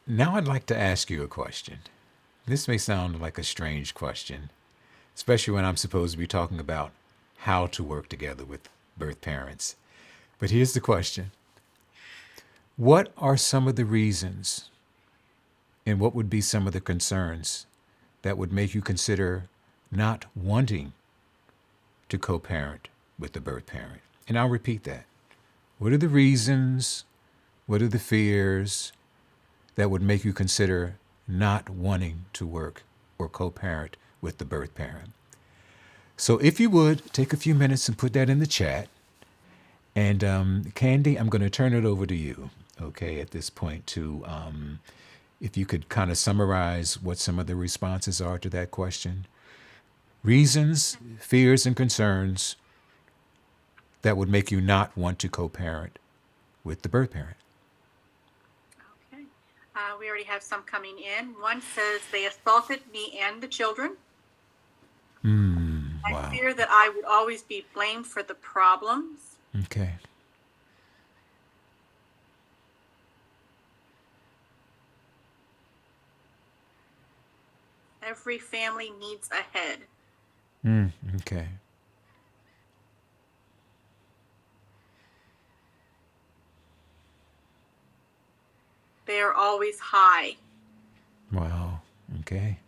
Now I'd like to ask you a question. This may sound like a strange question, especially when I'm supposed to be talking about how to work together with birth parents. But here's the question. What are some of the reasons and what would be some of the concerns that would make you consider not wanting to co-parent with the birth parent? And I'll repeat that. What are the reasons? What are the fears that would make you consider not wanting to work or co-parent with the birth parent? So if you would, take a few minutes and put that in the chat. And Candy, I'm going to turn it over to you, okay, at this point to, if you could kind of summarize what some of the responses are to that question. Reasons, fears, and concerns that would make you not want to co-parent with the birth parent. Okay. We already have some coming in. One says they assaulted me and the children. Wow. I fear that I would always be blamed for the problems. Okay. Every family needs a head. Okay. They are always high. Wow. Okay.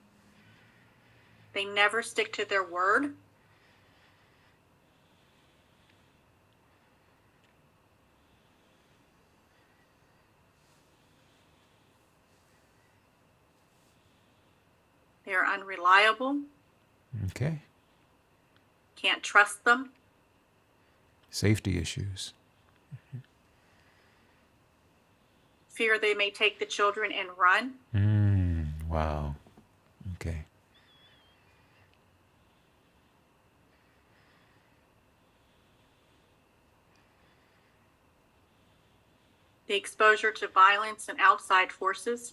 They never stick to their word. They are unreliable. Okay. Can't trust them. Safety issues. Fear they may take the children and run. Wow. Okay. The exposure to violence and outside forces.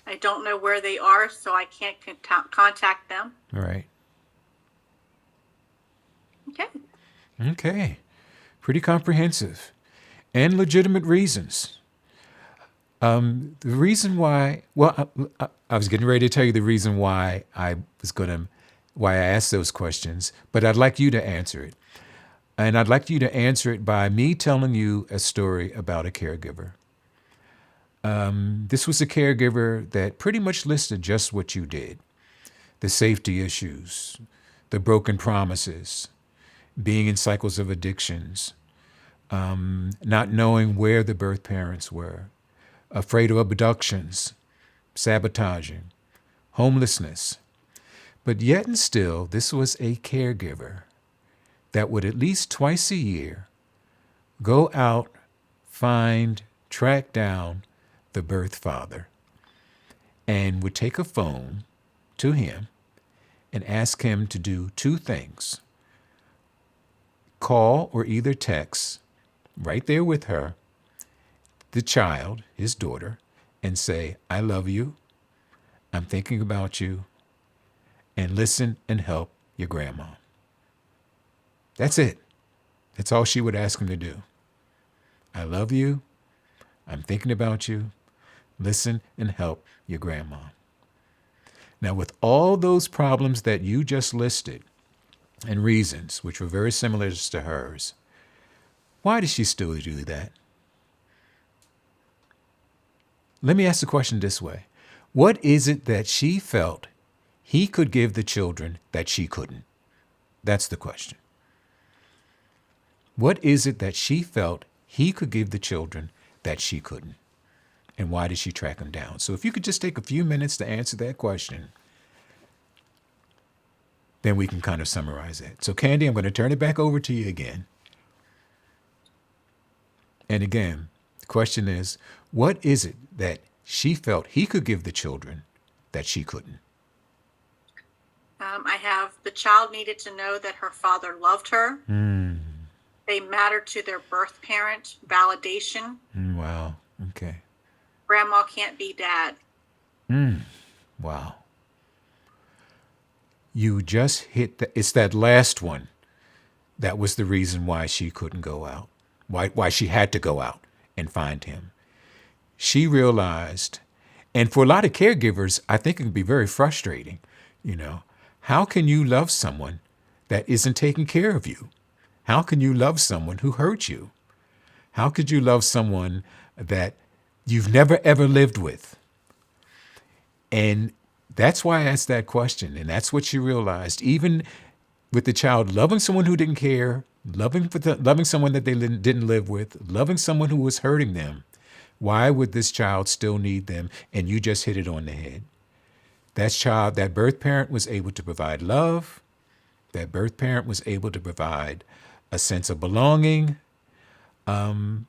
I don't know where they are, so I can't contact them. All right. Okay. Okay. Pretty comprehensive and legitimate reasons. The reason why, well, I was getting ready to tell you the reason why why I asked those questions, but I'd like you to answer it. And I'd like you to answer it by me telling you a story about a caregiver. This was a caregiver that pretty much listed just what you did. The safety issues, the broken promises, being in cycles of addictions, not knowing where the birth parents were, afraid of abductions, sabotaging, homelessness. But yet and still, this was a caregiver that would at least twice a year go out, find, track down the birth father, and would take a phone to him and ask him to do two things. Call or either text right there with her, the child, his daughter, and say, I love you, I'm thinking about you, and listen and help your grandma. That's it. That's all she would ask him to do. I love you, I'm thinking about you, listen and help your grandma. Now, with all those problems that you just listed and reasons, which were very similar to hers, why does she still do that? Let me ask the question this way. What is it that she felt he could give the children that she couldn't? That's the question. What is it that she felt he could give the children that she couldn't? And why did she track him down? So if you could just take a few minutes to answer that question, then we can kind of summarize that. So Candy, I'm going to turn it back over to you again. And again, the question is, what is it that she felt he could give the children that she couldn't? I have the child needed to know that her father loved her. They mattered to their birth parent, validation. Wow. Okay. Grandma can't be dad. Wow. You just hit it's that last one that was the reason why she couldn't go out, why she had to go out and find him. she realized, and for a lot of caregivers, I think it can be very frustrating. You know, how can you love someone that isn't taking care of you? How can you love someone who hurt you? How could you love someone that you've never ever lived with? And that's why I asked that question. And that's what she realized. Even with the child loving someone who didn't care, loving someone that they didn't live with, loving someone who was hurting them, why would this child still need them? And you just hit it on the head. That birth parent was able to provide love. That birth parent was able to provide a sense of belonging. And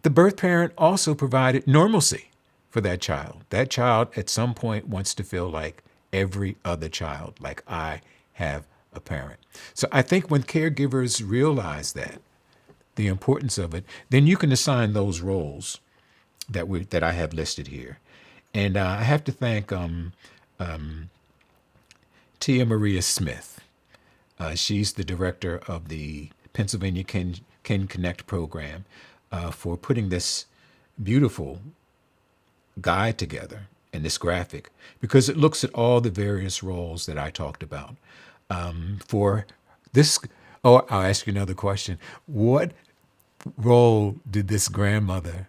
the birth parent also provided normalcy for that child. That child at some point wants to feel like every other child, like I have a parent. So I think when caregivers realize that, the importance of it, then you can assign those roles that I have listed here. And I have to thank Tia Maria Smith. She's the director of the Pennsylvania Can Connect program for putting this beautiful guide together and this graphic, because it looks at all the various roles that I talked about. For this, I'll ask you another question. What role did this grandmother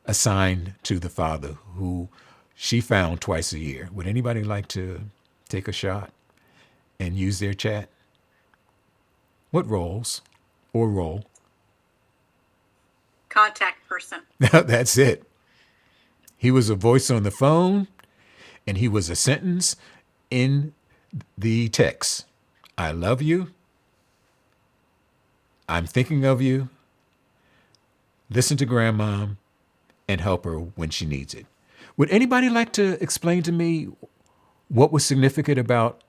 assign to the father who she found twice a year? Would anybody like to take a shot and use their chat? What roles or role? Contact person. That's it. He was a voice on the phone, and he was a sentence in the text. I love you. I'm thinking of you. Listen to grandma and help her when she needs it. Would anybody like to explain to me what was significant about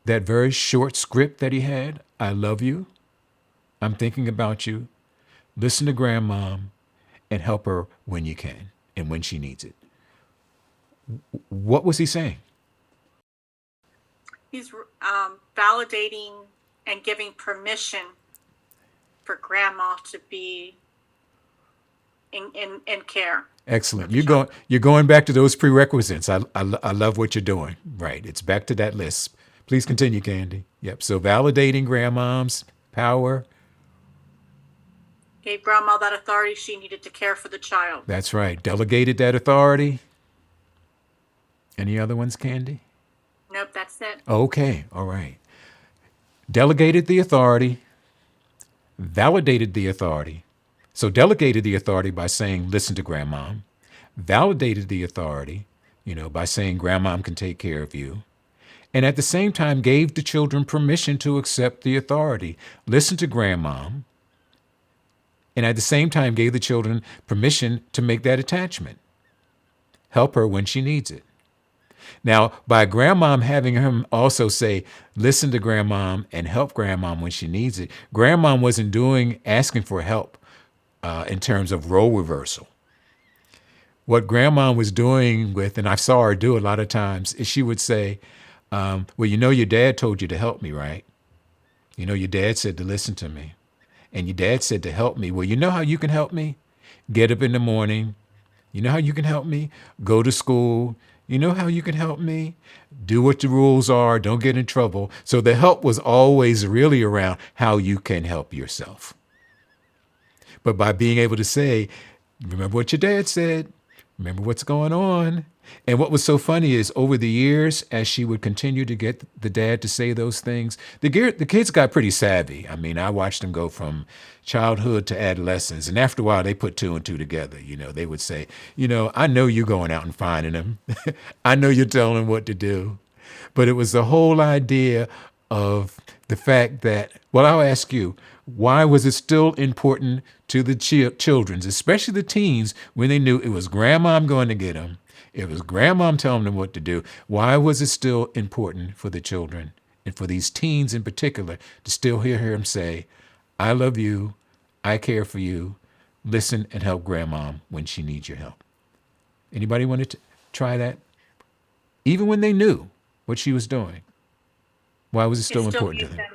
that very short script that he had? I love you. I'm thinking about you. Listen to grandma and help her when you can and when she needs it. What was he saying? He's validating and giving permission for grandma to be in care. Excellent. You're going back to those prerequisites. I love what you're doing. Right. It's back to that list. Please continue, Candy. Yep. So validating grandmom's power. Gave grandma that authority she needed to care for the child. That's right. Delegated that authority. Any other ones, Candy? Nope, that's it. Okay. All right. Delegated the authority. Validated the authority. So delegated the authority by saying, listen to grandma. Validated the authority, by saying grandma can take care of you. And at the same time gave the children permission to accept the authority. Listen to grandma. And at the same time gave the children permission to make that attachment. Help her when she needs it. Now, by grandmom having him also say, listen to grandmom and help grandmom when she needs it, grandmom wasn't asking for help in terms of role reversal. What grandmom was doing with, and I saw her do a lot of times, is she would say, well, your dad told you to help me, right? Your dad said to listen to me. And your dad said to help me. Well, you know how you can help me? Get up in the morning. You know how you can help me? Go to school. You know how you can help me? Do what the rules are. Don't get in trouble. So the help was always really around how you can help yourself. But by being able to say, remember what your dad said, remember what's going on. And what was so funny is over the years, as she would continue to get the dad to say those things, the kids got pretty savvy. I mean, I watched them go from childhood to adolescence. And after a while, they put two and two together. They would say, I know you're going out and finding them. I know you're telling them what to do. But it was the whole idea of the fact that, well, I'll ask you, why was it still important to the children, especially the teens, when they knew it was grandma going to get them? It was grandmom telling them what to do. Why was it still important for the children and for these teens in particular to still hear him say, I love you, I care for you, listen and help grandmom when she needs your help? Anybody want to try that? Even when they knew what she was doing, why was it still important to them?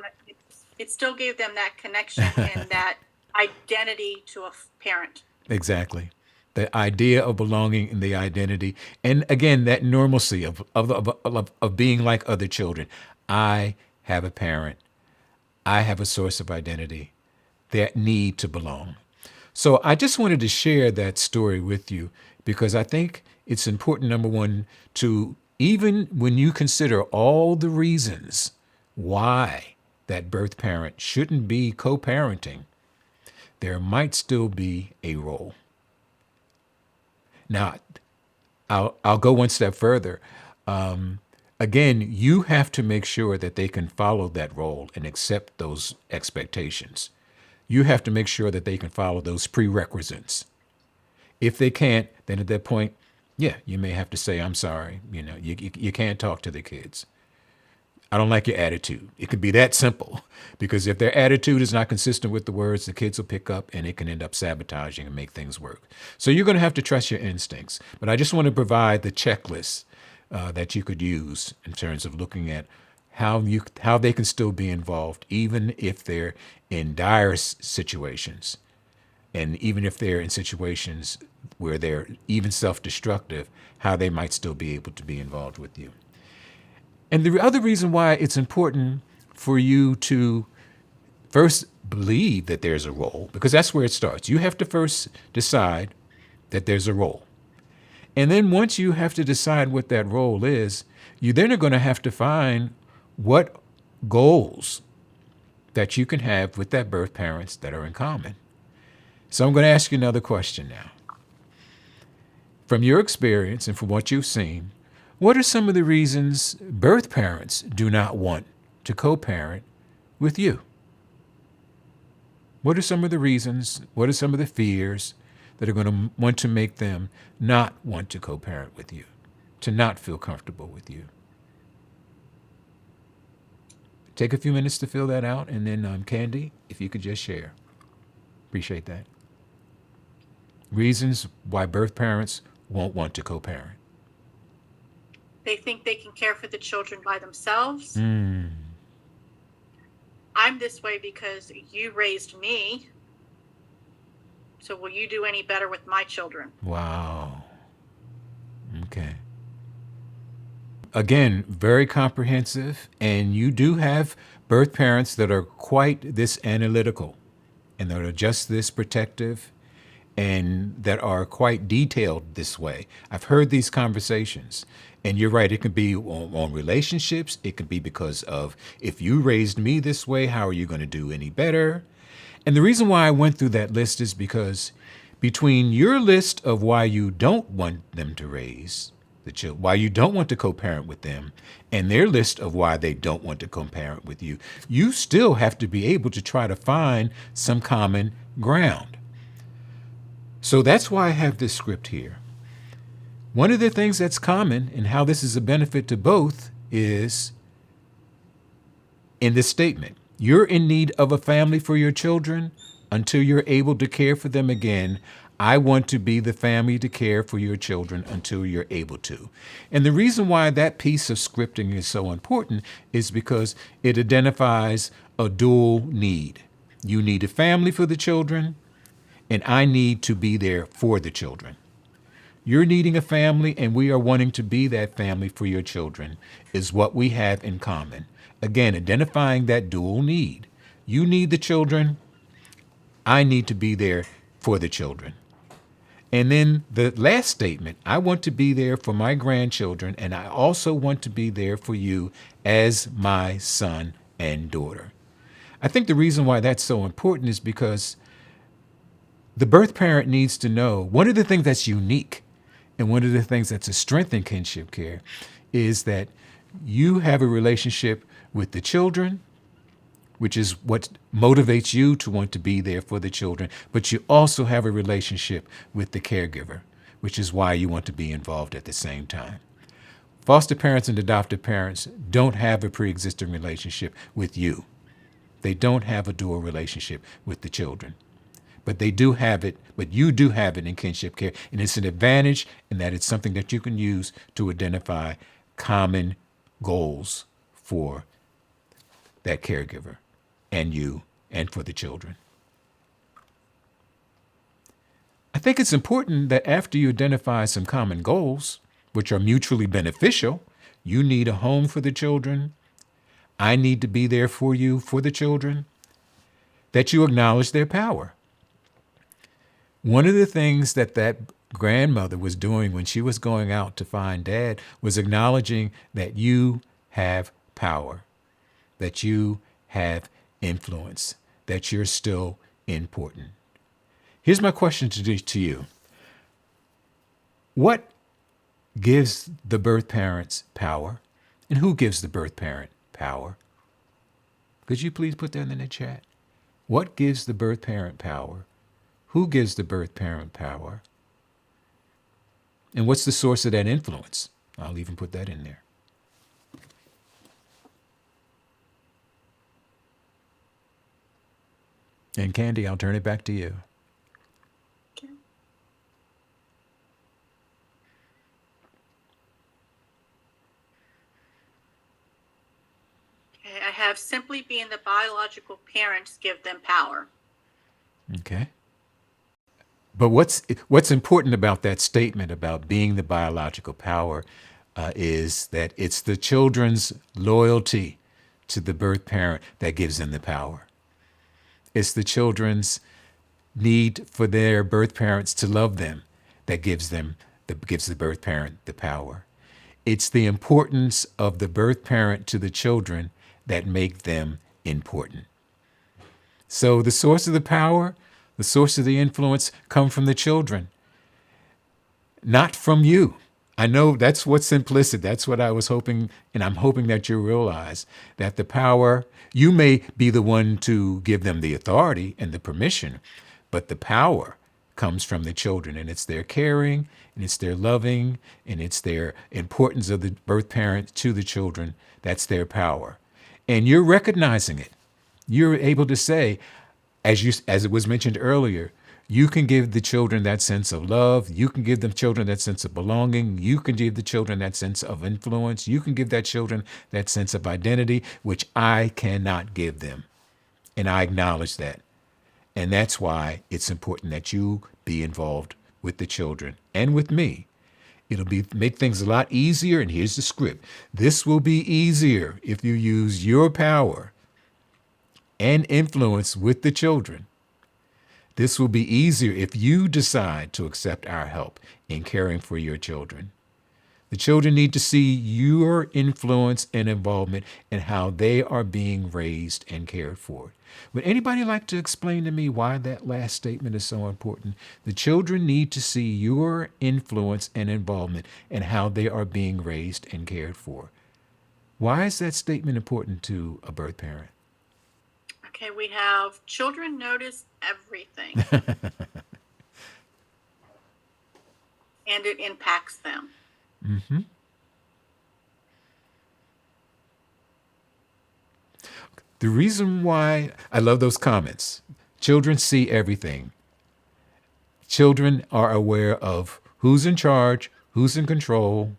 It still gave them that connection and that identity to a parent. Exactly. the idea of belonging and the identity, and again, that normalcy of being like other children. I have a parent. I have a source of identity, that need to belong. So I just wanted to share that story with you because I think it's important, number one, to even when you consider all the reasons why that birth parent shouldn't be co-parenting, there might still be a role. Now, I'll go one step further. Again, you have to make sure that they can follow that role and accept those expectations. You have to make sure that they can follow those prerequisites. If they can't, then at that point, yeah, you may have to say, I'm sorry. You can't talk to the kids. I don't like your attitude. It could be that simple because if their attitude is not consistent with the words, the kids will pick up and it can end up sabotaging and make things work. So you're going to have to trust your instincts. But I just want to provide the checklist that you could use in terms of looking at how they can still be involved, even if they're in dire situations, and even if they're in situations where they're even self-destructive, how they might still be able to be involved with you. And the other reason why it's important for you to first believe that there's a role, because that's where it starts. You have to first decide that there's a role. And then once you have to decide what that role is, you then are going to have to find what goals that you can have with that birth parents that are in common. So I'm going to ask you another question now. From your experience and from what you've seen, what are some of the reasons birth parents do not want to co-parent with you? What are some of the reasons? What are some of the fears that are going to want to make them not want to co-parent with you, to not feel comfortable with you? Take a few minutes to fill that out, and then Candy, if you could just share. Appreciate that. Reasons why birth parents won't want to co-parent. They think they can care for the children by themselves. Mm. I'm this way because you raised me. So will you do any better with my children? Wow. Okay. Again, very comprehensive. And you do have birth parents that are quite this analytical and that are just this protective and that are quite detailed this way. I've heard these conversations. And you're right, it can be on relationships. It can be because of, if you raised me this way, how are you going to do any better? And the reason why I went through that list is because between your list of why you don't want them to raise the children, why you don't want to co-parent with them, and their list of why they don't want to co-parent with you, you still have to be able to try to find some common ground. So that's why I have this script here. One of the things that's common and how this is a benefit to both is in this statement. You're in need of a family for your children until you're able to care for them again. I want to be the family to care for your children until you're able to. And the reason why that piece of scripting is so important is because it identifies a dual need. You need a family for the children, and I need to be there for the children. You're needing a family, and we are wanting to be that family for your children is what we have in common. Again, identifying that dual need. You need the children. I need to be there for the children. And then the last statement, I want to be there for my grandchildren, and I also want to be there for you as my son and daughter. I think the reason why that's so important is because the birth parent needs to know one of the things that's unique and one of the things that's a strength in kinship care is that you have a relationship with the children, which is what motivates you to want to be there for the children, but you also have a relationship with the caregiver, which is why you want to be involved at the same time. Foster parents and adoptive parents don't have a pre-existing relationship with you. They don't have a dual relationship with the children. But they do have it, but you do have it in kinship care. And it's an advantage in that it's something that you can use to identify common goals for that caregiver and you and for the children. I think it's important that after you identify some common goals, which are mutually beneficial, you need a home for the children, I need to be there for you, for the children, that you acknowledge their power. One of the things that grandmother was doing when she was going out to find Dad was acknowledging that you have power, that you have influence, that you're still important. Here's my question to you. What gives the birth parents power? And who gives the birth parent power? Could you please put that in the chat? What gives the birth parent power? Who gives the birth parent power? And what's the source of that influence? I'll even put that in there. And Candy, I'll turn it back to you. I have simply being the biological parents give them power. Okay. But what's important about that statement about being the biological power is that it's the children's loyalty to the birth parent that gives them the power. It's the children's need for their birth parents to love them that gives the birth parent the power. It's the importance of the birth parent to the children that make them important. So the source of the power, the source of the influence come from the children, not from you. I know that's what's implicit. That's what I was hoping, and I'm hoping that you realize that the power, you may be the one to give them the authority and the permission, but the power comes from the children, and it's their caring, and it's their loving, and it's their importance of the birth parent to the children. That's their power. And you're recognizing it. You're able to say, as it was mentioned earlier, you can give the children that sense of love. You can give the children that sense of belonging. You can give the children that sense of influence. You can give that children that sense of identity, which I cannot give them. And I acknowledge that. And that's why it's important that you be involved with the children and with me. It'll make things a lot easier. And here's the script. This will be easier if you use your power and influence with the children. This will be easier if you decide to accept our help in caring for your children. The children need to see your influence and involvement in how they are being raised and cared for. Would anybody like to explain to me why that last statement is so important? The children need to see your influence and involvement in how they are being raised and cared for. Why is that statement important to a birth parent? Okay, we have children notice everything. And it impacts them. Mm-hmm. The reason why I love those comments, children see everything. Children are aware of who's in charge, who's in control,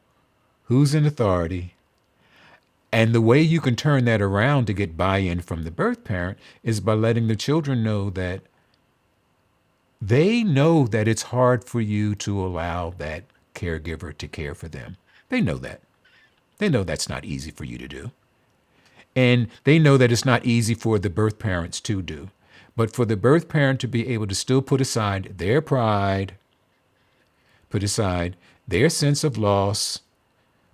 who's in authority. And the way you can turn that around to get buy-in from the birth parent is by letting the children know that they know that it's hard for you to allow that caregiver to care for them. They know that. They know that's not easy for you to do. And they know that it's not easy for the birth parents to do. But for the birth parent to be able to still put aside their pride, put aside their sense of loss,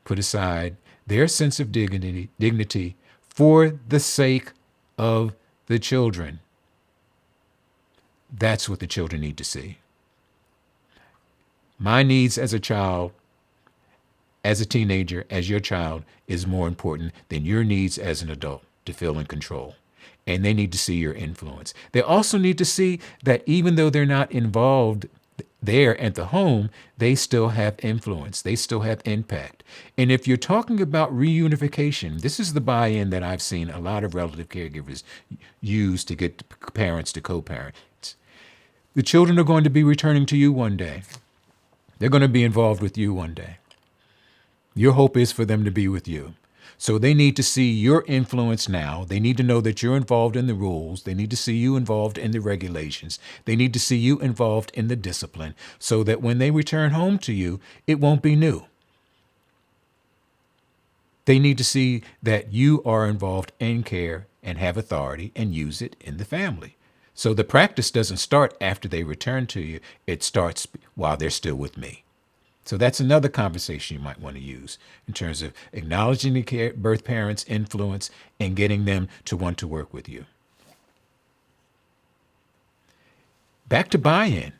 put aside their sense of dignity for the sake of the children. That's what the children need to see. My needs as a child, as a teenager, as your child, is more important than your needs as an adult to feel in control. And they need to see your influence. They also need to see that even though they're not involved there at the home, they still have influence. They still have impact. And if you're talking about reunification, this is the buy-in that I've seen a lot of relative caregivers use to get parents to co-parent. The children are going to be returning to you one day. They're going to be involved with you one day. Your hope is for them to be with you. So they need to see your influence now. They need to know that you're involved in the rules. They need to see you involved in the regulations. They need to see you involved in the discipline so that when they return home to you, it won't be new. They need to see that you are involved in care and have authority and use it in the family. So the practice doesn't start after they return to you. It starts while they're still with me. So that's another conversation you might want to use in terms of acknowledging the birth parents' influence and getting them to want to work with you. Back to buy-in.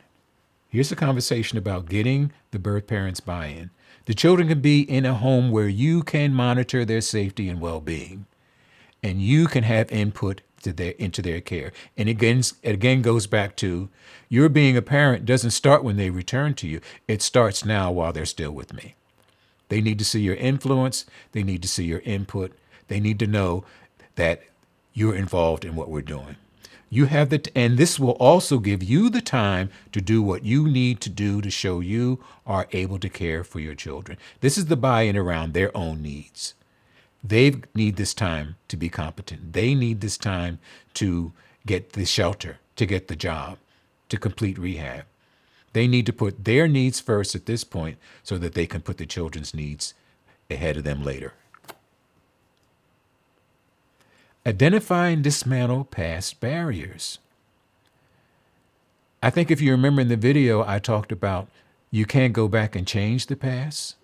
Here's a conversation about getting the birth parents' buy-in. The children can be in a home where you can monitor their safety and well-being, and you can have input into their care. And it again goes back to your being a parent doesn't start when they return to you. It starts now while they're still with me. They need to see your influence. They need to see your input. They need to know that you're involved in what we're doing. You have and this will also give you the time to do what you need to do to show you are able to care for your children. This is the buy-in around their own needs. They need this time to be competent. They need this time to get the shelter, to get the job, to complete rehab. They need to put their needs first at this point so that they can put the children's needs ahead of them later. Identify and dismantle past barriers. I think if you remember in the video, I talked about you can't go back and change the past.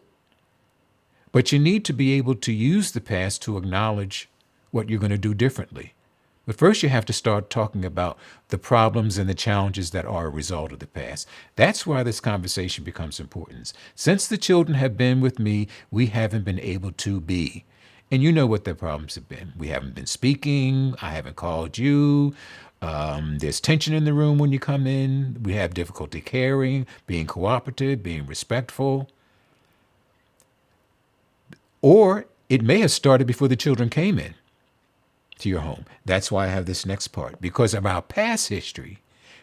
But you need to be able to use the past to acknowledge what you're going to do differently. But first you have to start talking about the problems and the challenges that are a result of the past. That's why this conversation becomes important. Since the children have been with me, we haven't been able to be. And you know what the problems have been. We haven't been speaking. I haven't called you. There's tension in the room when you come in. We have difficulty caring, being cooperative, being respectful. Or it may have started before the children came in to your home. That's why I have this next part. Because of our past history,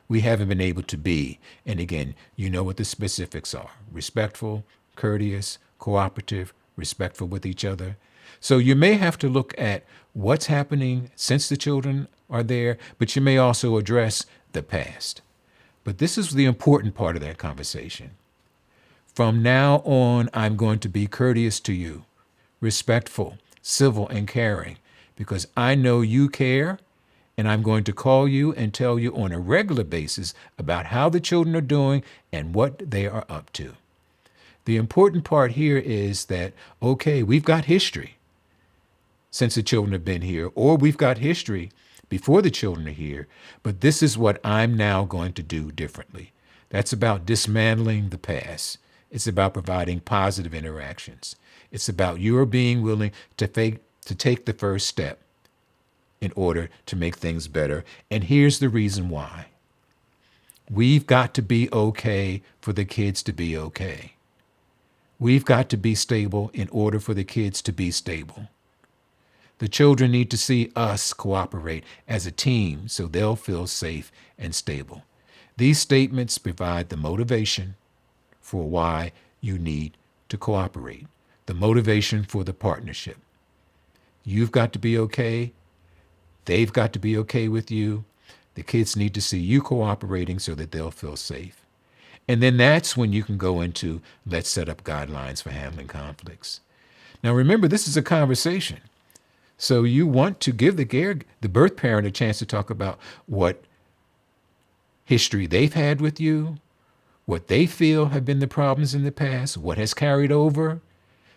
we haven't been able to be. And again, you know what the specifics are. Respectful, courteous, cooperative, respectful with each other. So you may have to look at what's happening since the children are there, but you may also address the past. But this is the important part of that conversation. From now on, I'm going to be courteous to you, respectful, civil, and caring, because I know you care, and I'm going to call you and tell you on a regular basis about how the children are doing and what they are up to. The important part here is that, okay, we've got history since the children have been here, or we've got history before the children are here, but this is what I'm now going to do differently. That's about dismantling the past. It's about providing positive interactions. It's about your being willing to take the first step in order to make things better. And here's the reason why. We've got to be okay for the kids to be okay. We've got to be stable in order for the kids to be stable. The children need to see us cooperate as a team so they'll feel safe and stable. These statements provide the motivation for why you need to cooperate, the motivation for the partnership. You've got to be okay. They've got to be okay with you. The kids need to see you cooperating so that they'll feel safe. And then that's when you can go into, let's set up guidelines for handling conflicts. Now remember, this is a conversation. So you want to give the birth parent a chance to talk about what history they've had with you, what they feel have been the problems in the past, what has carried over,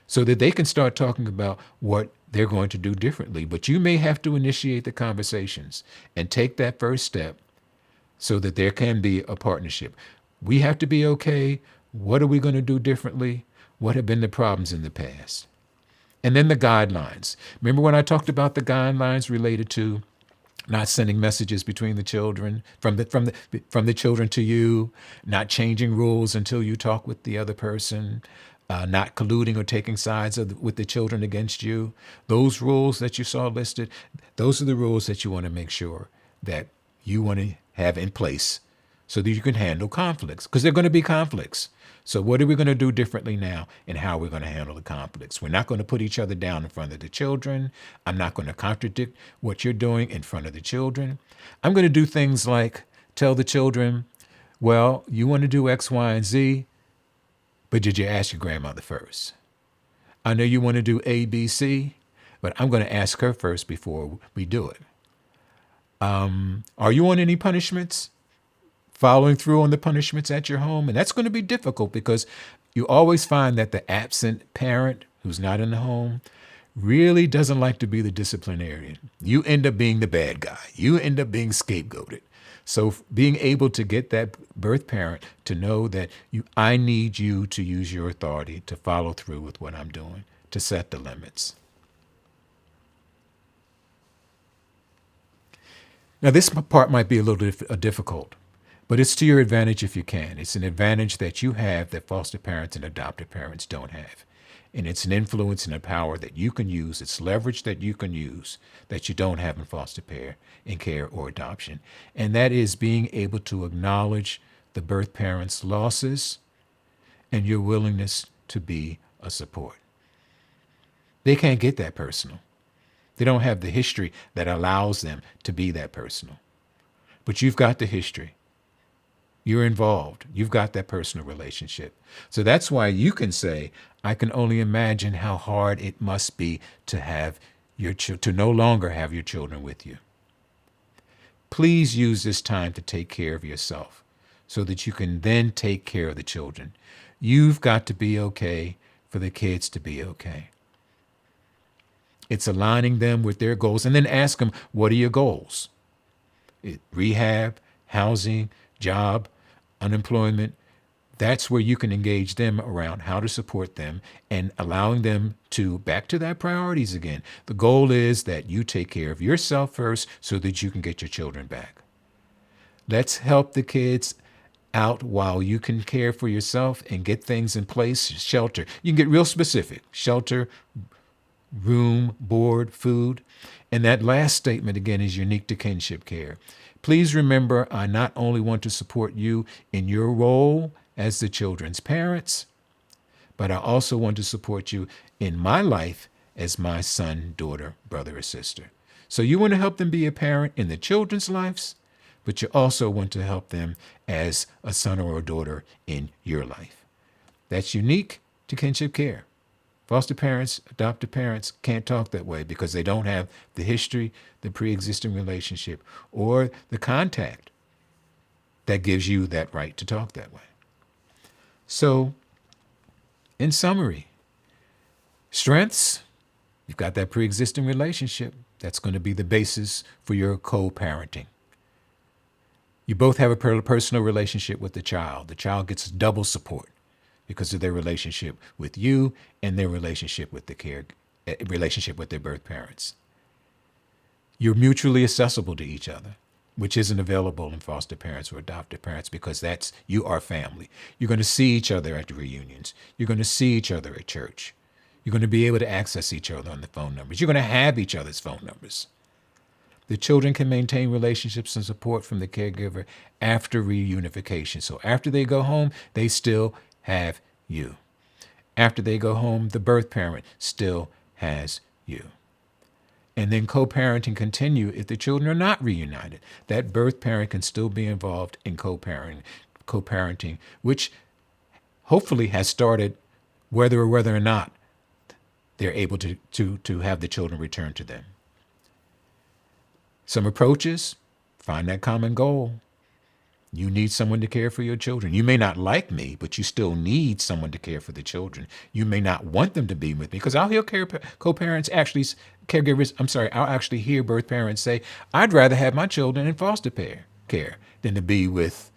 so that they can start talking about what they're going to do differently. But you may have to initiate the conversations and take that first step so that there can be a partnership. We have to be okay. What are we going to do differently? What have been the problems in the past? And then the guidelines. Remember when I talked about the guidelines related to not sending messages between the children, from the children to you, not changing rules until you talk with the other person, not colluding or taking sides with the children against you. Those rules that you saw listed, those are the rules that you want to make sure that you want to have in place so that you can handle conflicts, because there are going to be conflicts. So what are we going to do differently now, and how we're going to handle the conflicts? We're not going to put each other down in front of the children. I'm not going to contradict what you're doing in front of the children. I'm going to do things like tell the children, well, you want to do X, Y, and Z, but did you ask your grandmother first? I know you want to do A, B, C, but I'm going to ask her first before we do it. Are you on any punishments? Following through on the punishments at your home? And that's going to be difficult, because you always find that the absent parent who's not in the home really doesn't like to be the disciplinarian. You end up being the bad guy. You end up being scapegoated. So being able to get that birth parent to know that I need you to use your authority to follow through with what I'm doing, to set the limits. Now, this part might be a little difficult, but it's to your advantage if you can. It's an advantage that you have that foster parents and adoptive parents don't have. And it's an influence and a power that you can use. It's leverage that you can use that you don't have in foster care or adoption. And that is being able to acknowledge the birth parent's losses and your willingness to be a support. They can't get that personal. They don't have the history that allows them to be that personal. But you've got the history. You're involved. You've got that personal relationship. So that's why you can say, I can only imagine how hard it must be to have to no longer have your children with you. Please use this time to take care of yourself so that you can then take care of the children. You've got to be okay for the kids to be okay. It's aligning them with their goals, and then ask them, what are your goals? Rehab, housing, job, unemployment. That's where you can engage them around how to support them and allowing them to back to that priorities again. The goal is that you take care of yourself first so that you can get your children back. Let's help the kids out while you can care for yourself and get things in place. Shelter. You can get real specific. Shelter, room, board, food. And that last statement, again, is unique to kinship care. Please remember, I not only want to support you in your role as the children's parents, but I also want to support you in my life as my son, daughter, brother, or sister. So you want to help them be a parent in the children's lives, but you also want to help them as a son or a daughter in your life. That's unique to kinship care. Foster parents, adoptive parents can't talk that way because they don't have the history, the pre-existing relationship, or the contact that gives you that right to talk that way. So, in summary, strengths, you've got that pre-existing relationship. That's going to be the basis for your co-parenting. You both have a personal relationship with the child. The child gets double support because of their relationship with you and their relationship with relationship with their birth parents. You're mutually accessible to each other, which isn't available in foster parents or adoptive parents because you are family. You're going to see each other at the reunions. You're going to see each other at church. You're going to be able to access each other on the phone numbers. You're going to have each other's phone numbers. The children can maintain relationships and support from the caregiver after reunification. So after they go home, they still have you. After they go home, the birth parent still has you. And then co-parenting continue if the children are not reunited. That birth parent can still be involved in co-parenting, which hopefully has started whether or not they're able to have the children return to them. Some approaches, find that common goal. You need someone to care for your children. You may not like me, but you still need someone to care for the children. You may not want them to be with me because I'll hear I'll actually hear birth parents say, I'd rather have my children in foster care than to be with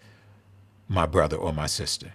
my brother or my sister.